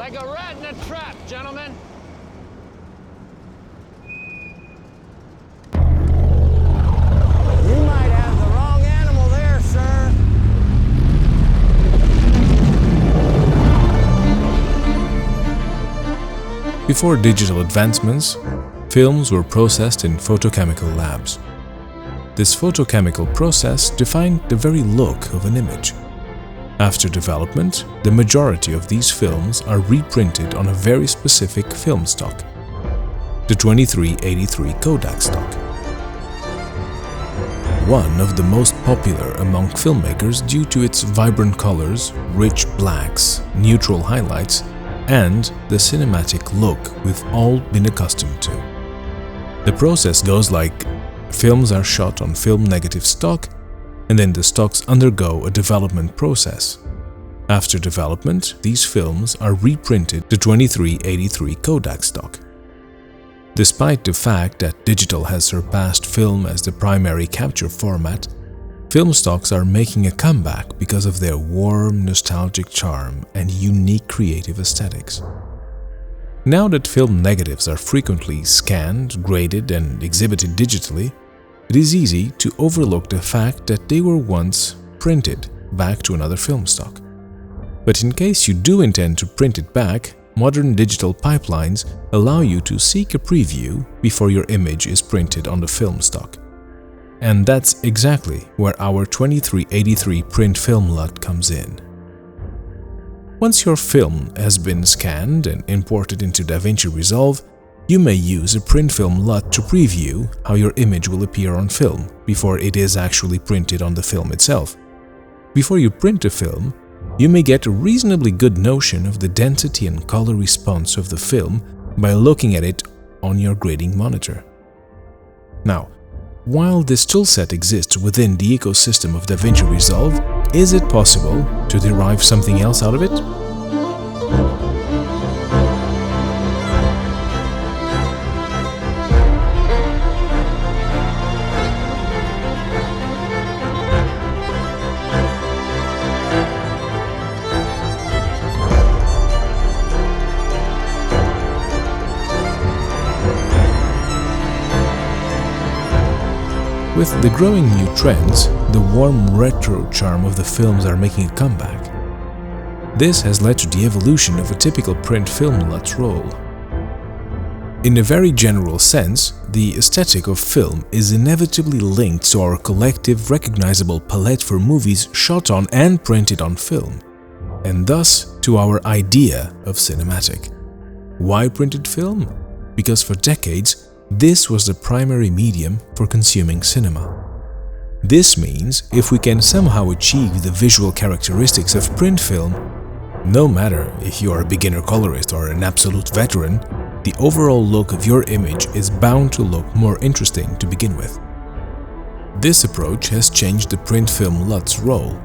Like a rat in a trap, gentlemen. You might have the wrong animal there, sir. Before digital advancements, films were processed in photochemical labs. This photochemical process defined the very look of an image. After development, the majority of these films are reprinted on a very specific film stock, the 2383 Kodak Stock. One of the most popular among filmmakers due to its vibrant colors, rich blacks, neutral highlights, and the cinematic look we've all been accustomed to. The process goes like: films are shot on film negative stock, and then the stocks undergo a development process. After development, these films are reprinted to 2383 Kodak Stock. Despite the fact that digital has surpassed film as the primary capture format, film stocks are making a comeback because of their warm, nostalgic charm and unique creative aesthetics. Now that film negatives are frequently scanned, graded, and exhibited digitally, it is easy to overlook the fact that they were once printed back to another film stock. But in case you do intend to print it back, modern digital pipelines allow you to seek a preview before your image is printed on the film stock. And that's exactly where our 2383 PrintFilm LUT comes in. Once your film has been scanned and imported into DaVinci Resolve, you may use a PrintFilm LUT to preview how your image will appear on film before it is actually printed on the film itself. Before you print a film, you may get a reasonably good notion of the density and color response of the film by looking at it on your grading monitor. Now, while this toolset exists within the ecosystem of DaVinci Resolve, is it possible to derive something else out of it? With the growing new trends, the warm retro charm of the films are making a comeback. This has led to the evolution of a typical PrintFilm LUT role. In a very general sense, the aesthetic of film is inevitably linked to our collective recognizable palette for movies shot on and printed on film, and thus to our idea of cinematic. Why printed film? Because for decades, this was the primary medium for consuming cinema. This means if we can somehow achieve the visual characteristics of print film, no matter if you are a beginner colorist or an absolute veteran, the overall look of your image is bound to look more interesting to begin with. This approach has changed the PrintFilm LUT's role.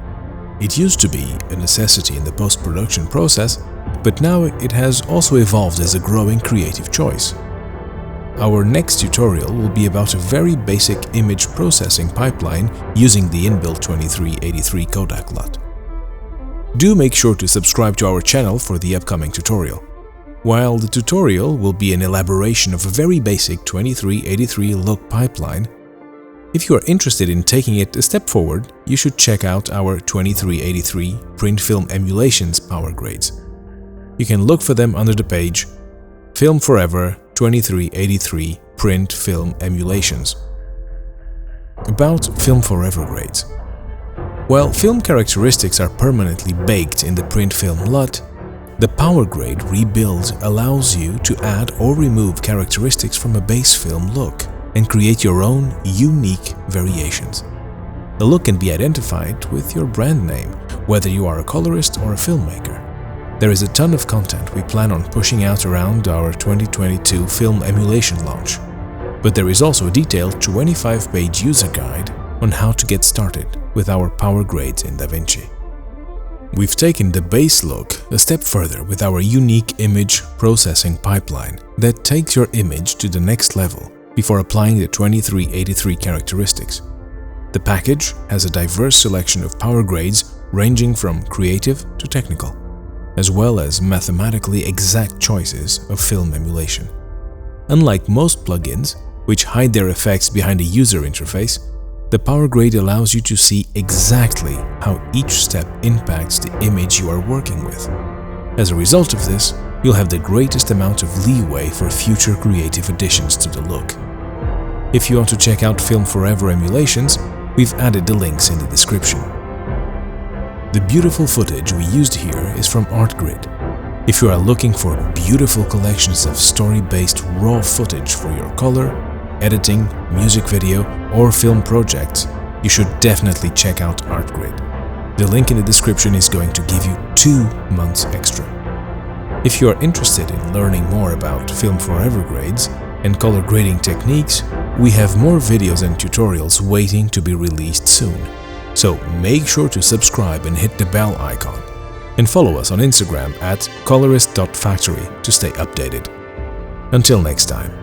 It used to be a necessity in the post-production process, but now it has also evolved as a growing creative choice. Our next tutorial will be about a very basic image processing pipeline using the inbuilt 2383 Kodak LUT. Do make sure to subscribe to our channel for the upcoming tutorial. While the tutorial will be an elaboration of a very basic 2383 look pipeline, if you are interested in taking it a step forward, you should check out our 2383 PrintFilm Emulations PowerGrades. You can look for them under the page FilmForever 2383 PrintFilm Emulations. About FilmForever grades. While film characteristics are permanently baked in the PrintFilm LUT, the PowerGrade rebuild allows you to add or remove characteristics from a base film look and create your own unique variations. The look can be identified with your brand name, whether you are a colorist or a filmmaker. There is a ton of content we plan on pushing out around our 2022 film emulation launch, but there is also a detailed 25-page user guide on how to get started with our PowerGrades in DaVinci. We've taken the base look a step further with our unique image processing pipeline that takes your image to the next level before applying the 2383 characteristics. The package has a diverse selection of PowerGrades ranging from creative to technical. as well as mathematically exact choices of film emulation. Unlike most plugins, which hide their effects behind a user interface, the PowerGrade allows you to see exactly how each step impacts the image you are working with. As a result of this, you'll have the greatest amount of leeway for future creative additions to the look. If you want to check out FilmForever emulations, we've added the links in the description. The beautiful footage we used here is from ArtGrid. If you are looking for beautiful collections of story-based raw footage for your color, editing, music video, or film projects, you should definitely check out ArtGrid. The link in the description is going to give you 2 months extra. If you are interested in learning more about FilmForever grades and color grading techniques, we have more videos and tutorials waiting to be released soon. So make sure to subscribe and hit the bell icon. And follow us on Instagram at colorist.factory to stay updated. Until next time.